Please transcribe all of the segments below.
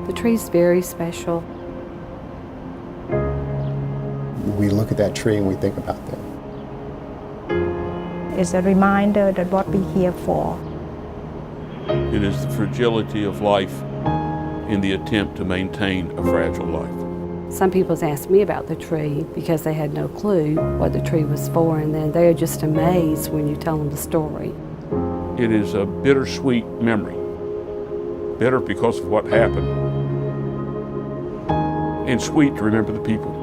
The tree's very special. We look at that tree and we think about them. It's a reminder that what we're here for. It is the fragility of life in the attempt to maintain a fragile life. Some people asked me about the tree because they had no clue what the tree was for, and then they're just amazed when you tell them the story. It is a bittersweet memory. Bitter because of what happened, and sweet to remember the people.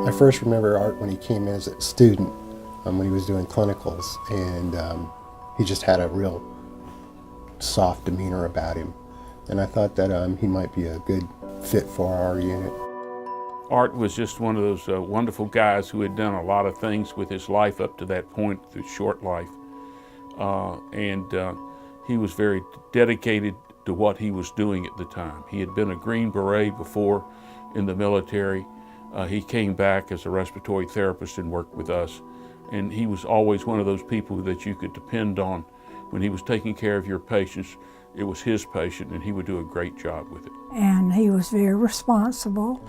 I first remember Art when he came in as a student, when he was doing clinicals, and he just had a real soft demeanor about him. And I thought that he might be a good fit for our unit. Art was just one of those wonderful guys who had done a lot of things with his life up to that point, through short life. He was very dedicated to what he was doing at the time. He had been a Green Beret before in the military. He came back as a respiratory therapist and worked with us. And he was always one of those people that you could depend on. When he was taking care of your patients, it was his patient, and he would do a great job with it. And he was very responsible.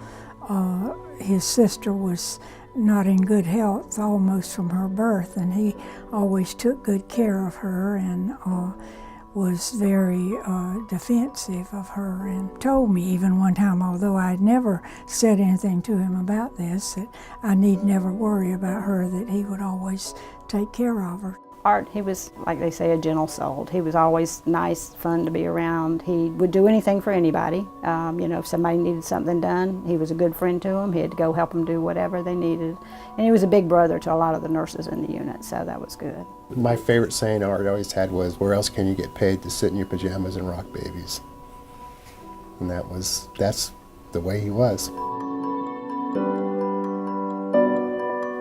His sister was not in good health almost from her birth, and he always took good care of her and was very defensive of her, and told me even one time, although I had never said anything to him about this, that I need never worry about her, that he would always take care of her. Art, he was, like they say, a gentle soul. He was always nice, fun to be around. He would do anything for anybody. You know, if somebody needed something done, he was a good friend to them. He'd go help them do whatever they needed. And he was a big brother to a lot of the nurses in the unit, so that was good. My favorite saying Art always had was, "Where else can you get paid to sit in your pajamas and rock babies?" And that's the way he was.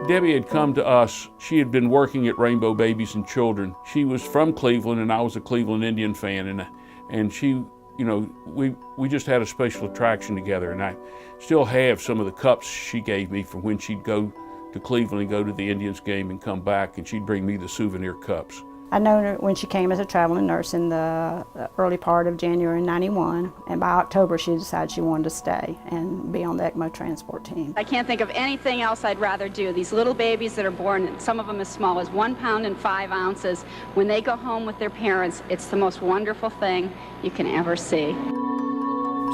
Debbie had come to us. She had been working at Rainbow Babies and Children. She was from Cleveland, and I was a Cleveland Indian fan, and she, you know, we just had a special attraction together, and I still have some of the cups she gave me from when she'd go to Cleveland and go to the Indians game and come back, and she'd bring me the souvenir cups. I known her when she came as a traveling nurse in the early part of January '91, and by October she decided she wanted to stay and be on the ECMO transport team. I can't think of anything else I'd rather do. These little babies that are born, some of them as small as 1 pound and 5 ounces, when they go home with their parents, it's the most wonderful thing you can ever see.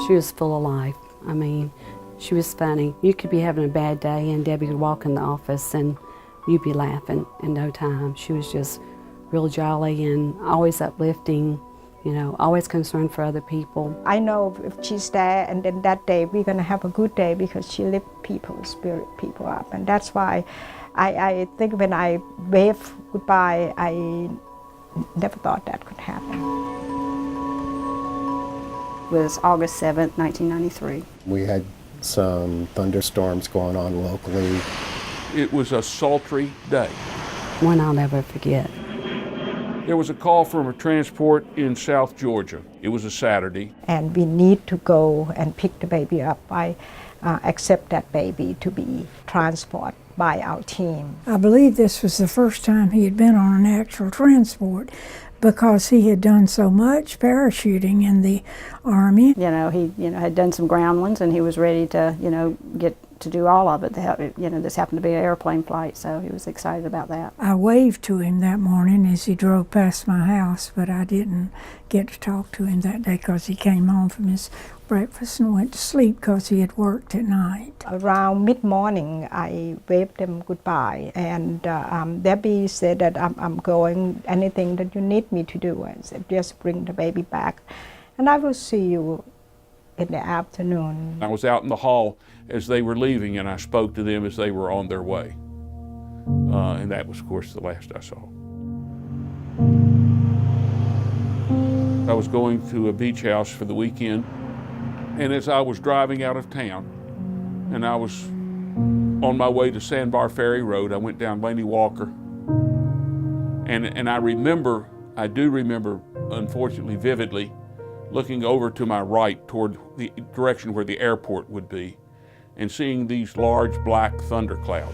She was full of life. I mean, she was funny. You could be having a bad day and Debbie could walk in the office and you'd be laughing in no time. She was just real jolly and always uplifting, you know, always concerned for other people. I know if she's there and then that day we're going to have a good day because she lifts people's spirit, people up. And that's why I think when I wave goodbye, I never thought that could happen. It was August 7th, 1993. We had some thunderstorms going on locally. It was a sultry day. One I'll never forget. There was a call from a transport in South Georgia. It was a Saturday. And we need to go and pick the baby up. I accept that baby to be transported by our team. I believe this was the first time he had been on an actual transport because he had done so much parachuting in the Army. You know, he had done some ground ones and he was ready to, get to do all of it. This happened to be an airplane flight, so he was excited about that. I waved to him that morning as he drove past my house, but I didn't get to talk to him that day because he came home from his breakfast and went to sleep because he had worked at night. Around mid-morning, I waved him goodbye, and Debbie said that I'm going, anything that you need me to do. I said, just bring the baby back, and I will see you in the afternoon. I was out in the hall as they were leaving, and I spoke to them as they were on their way. And that was, of course, the last I saw. I was going to a beach house for the weekend, and as I was driving out of town, and I was on my way to Sandbar Ferry Road, I went down Laney Walker, and I do remember, unfortunately, vividly, looking over to my right toward the direction where the airport would be and seeing these large black thunderclouds.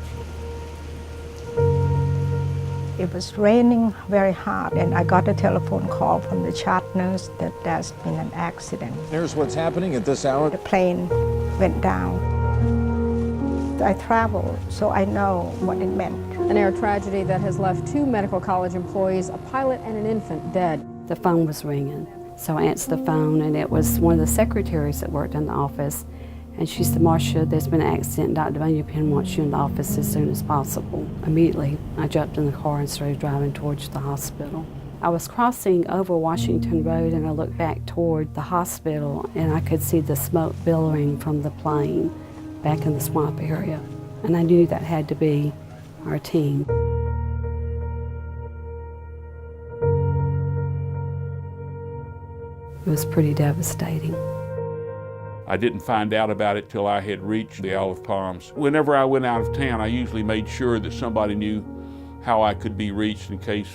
It was raining very hard, and I got a telephone call from the chart nurse that there's been an accident. Here's what's happening at this hour. The plane went down. I traveled, so I know what it meant. An air tragedy that has left 2 medical college employees, a pilot and an infant, dead. The phone was ringing, so I answered the phone, and it was one of the secretaries that worked in the office. And she said, "Marcia, there's been an accident. Dr. Bunyapen wants you in the office as soon as possible." Immediately, I jumped in the car and started driving towards the hospital. I was crossing over Washington Road, and I looked back toward the hospital, and I could see the smoke billowing from the plane back in the swamp area. And I knew that had to be our team. It was pretty devastating. I didn't find out about it till I had reached the Olive Palms. Whenever I went out of town, I usually made sure that somebody knew how I could be reached in case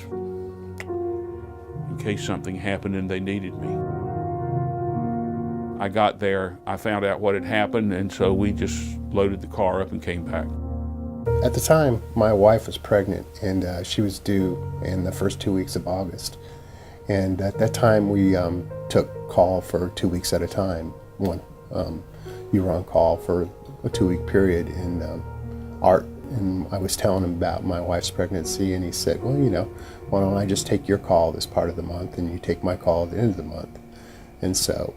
something happened and they needed me. I got there, I found out what had happened, and so we just loaded the car up and came back. At the time, my wife was pregnant, and she was due in the first 2 weeks of August. And at that time, we took call for 2 weeks at a time. You were on call for a 2-week period, and Art, and I was telling him about my wife's pregnancy, and he said, "Well, you know, why don't I just take your call this part of the month, and you take my call at the end of the month?" And so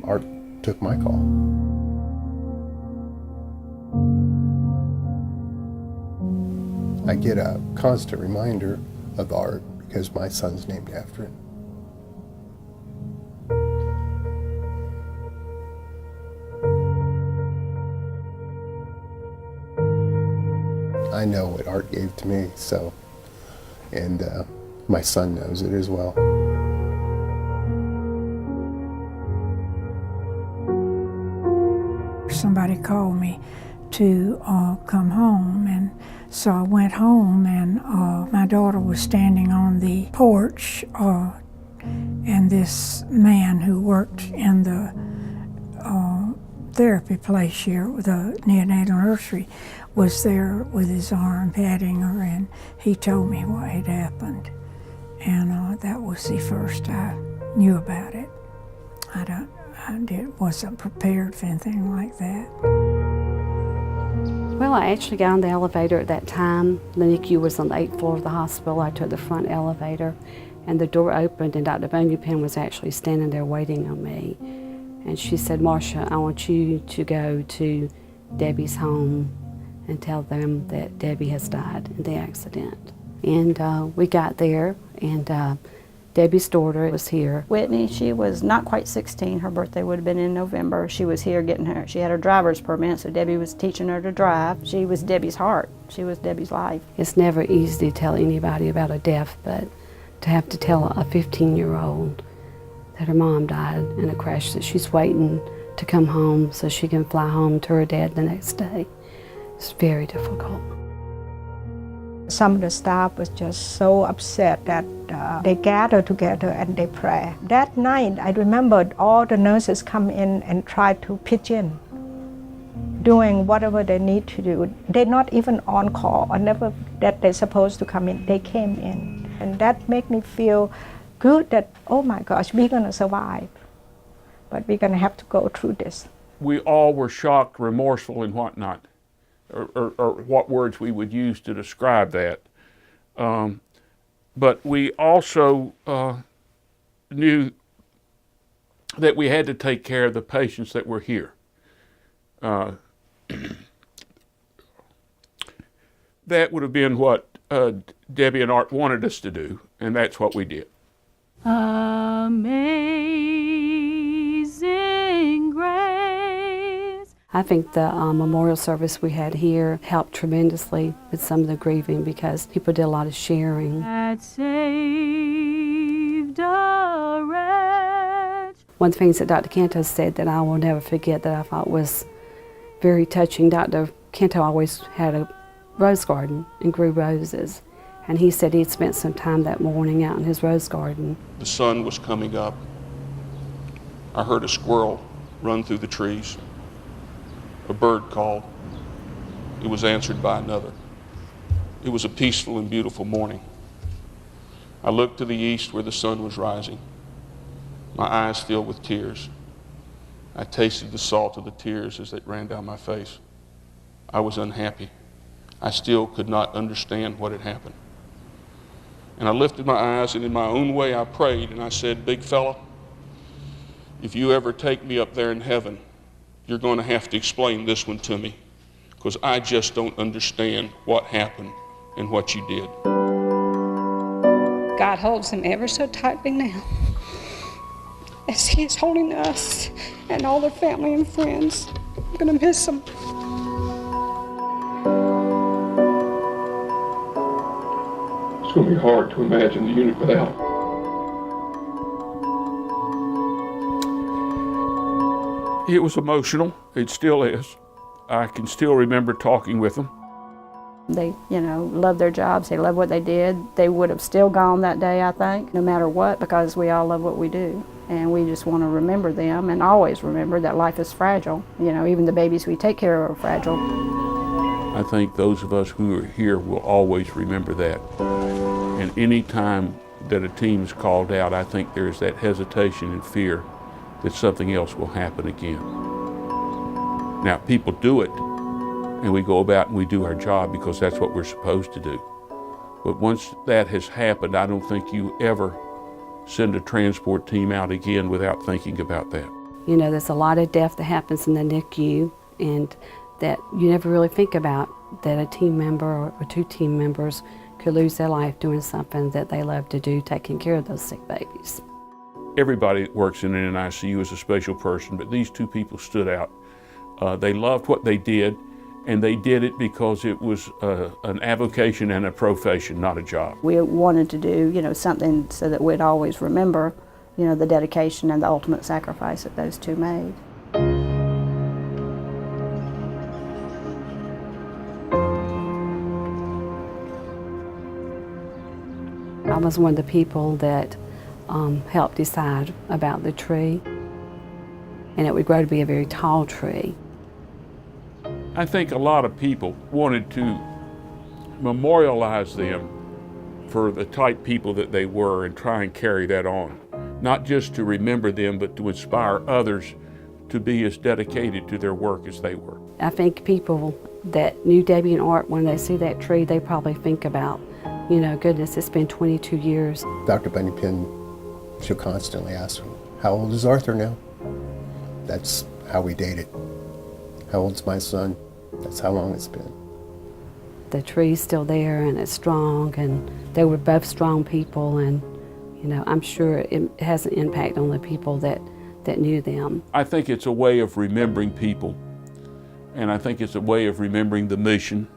Art took my call. I get a constant reminder of Art because my son's named after him. I know what Art gave to me, so, and my son knows it as well. Somebody called me to come home, and so I went home, and my daughter was standing on the porch, and this man who worked in the therapy place here, the neonatal nursery, was there with his arm patting her, and he told me what had happened. And that was the first I knew about it. Wasn't prepared for anything like that. Well, I actually got on the elevator at that time. The NICU was on the 8th floor of the hospital. I took the front elevator, and the door opened, and Dr. Bunyapen was actually standing there waiting on me. And she said, "Marcia, I want you to go to Debbie's home and tell them that Debbie has died in the accident." And we got there, and Debbie's daughter was here. Whitney, she was not quite 16. Her birthday would have been in November. She was here getting her, she had her driver's permit, so Debbie was teaching her to drive. She was Debbie's heart. She was Debbie's life. It's never easy to tell anybody about a death, but to have to tell a 15-year-old that her mom died in a crash, that she's waiting to come home so she can fly home to her dad the next day, it's very difficult. Some of the staff was just so upset that they gathered together and they pray. That night, I remembered all the nurses come in and try to pitch in, doing whatever they need to do. They're not even on call, or never that they're supposed to come in. They came in. And that made me feel good that, oh my gosh, we're gonna survive, but we're gonna have to go through this. We all were shocked, remorseful, and whatnot, or what words we would use to describe that. But we also knew that we had to take care of the patients that were here. That would have been what Debbie and Art wanted us to do, and that's what we did. Amazing grace. I think the memorial service we had here helped tremendously with some of the grieving because people did a lot of sharing. That saved a wretch. One of the things that Dr. Canto said that I will never forget that I thought was very touching, Dr. Canto always had a rose garden and grew roses. And he said he'd spent some time that morning out in his rose garden. The sun was coming up. I heard a squirrel run through the trees. A bird called. It was answered by another. It was a peaceful and beautiful morning. I looked to the east where the sun was rising, my eyes filled with tears. I tasted the salt of the tears as they ran down my face. I was unhappy. I still could not understand what had happened. And I lifted my eyes, and in my own way I prayed, and I said, "Big fella, if you ever take me up there in heaven, you're going to have to explain this one to me, because I just don't understand what happened and what you did." God holds them ever so tightly now, as He is holding us and all their family and friends. I'm going to miss them. It's going to be hard to imagine the unit without. It was emotional. It still is. I can still remember talking with them. They, loved their jobs. They loved what they did. They would have still gone that day, I think, no matter what, because we all love what we do. And we just want to remember them and always remember that life is fragile. Even the babies we take care of are fragile. I think those of us who are here will always remember that. And any time that a team is called out, I think there's that hesitation and fear that something else will happen again. Now, people do it, and we go about and we do our job because that's what we're supposed to do. But once that has happened, I don't think you ever send a transport team out again without thinking about that. There's a lot of death that happens in the NICU, and that you never really think about, that a team member or two team members could lose their life doing something that they love to do, taking care of those sick babies. Everybody that works in an NICU is a special person, but these two people stood out. They loved what they did, and they did it because it was an avocation and a profession, not a job. We wanted to do, something so that we'd always remember, the dedication and the ultimate sacrifice that those two made. I was one of the people that helped decide about the tree, and it would grow to be a very tall tree. I think a lot of people wanted to memorialize them for the type people that they were and try and carry that on. Not just to remember them, but to inspire others to be as dedicated to their work as they were. I think people that knew Debbie and Art, when they see that tree, they probably think about, goodness, it's been 22 years. Dr. Bunnington, she'll constantly ask him, "How old is Arthur now?" That's how we dated. "How old's my son?" That's how long it's been. The tree's still there and it's strong, and they were both strong people, and I'm sure it has an impact on the people that knew them. I think it's a way of remembering people, and I think it's a way of remembering the mission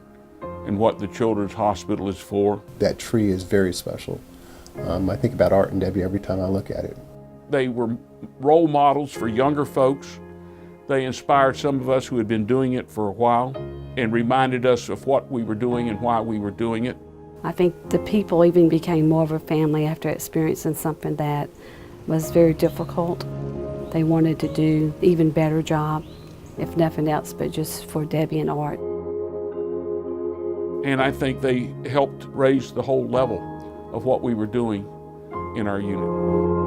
and what the Children's Hospital is for. That tree is very special. I think about Art and Debbie every time I look at it. They were role models for younger folks. They inspired some of us who had been doing it for a while and reminded us of what we were doing and why we were doing it. I think the people even became more of a family after experiencing something that was very difficult. They wanted to do an even better job, if nothing else, but just for Debbie and Art. And I think they helped raise the whole level of what we were doing in our unit.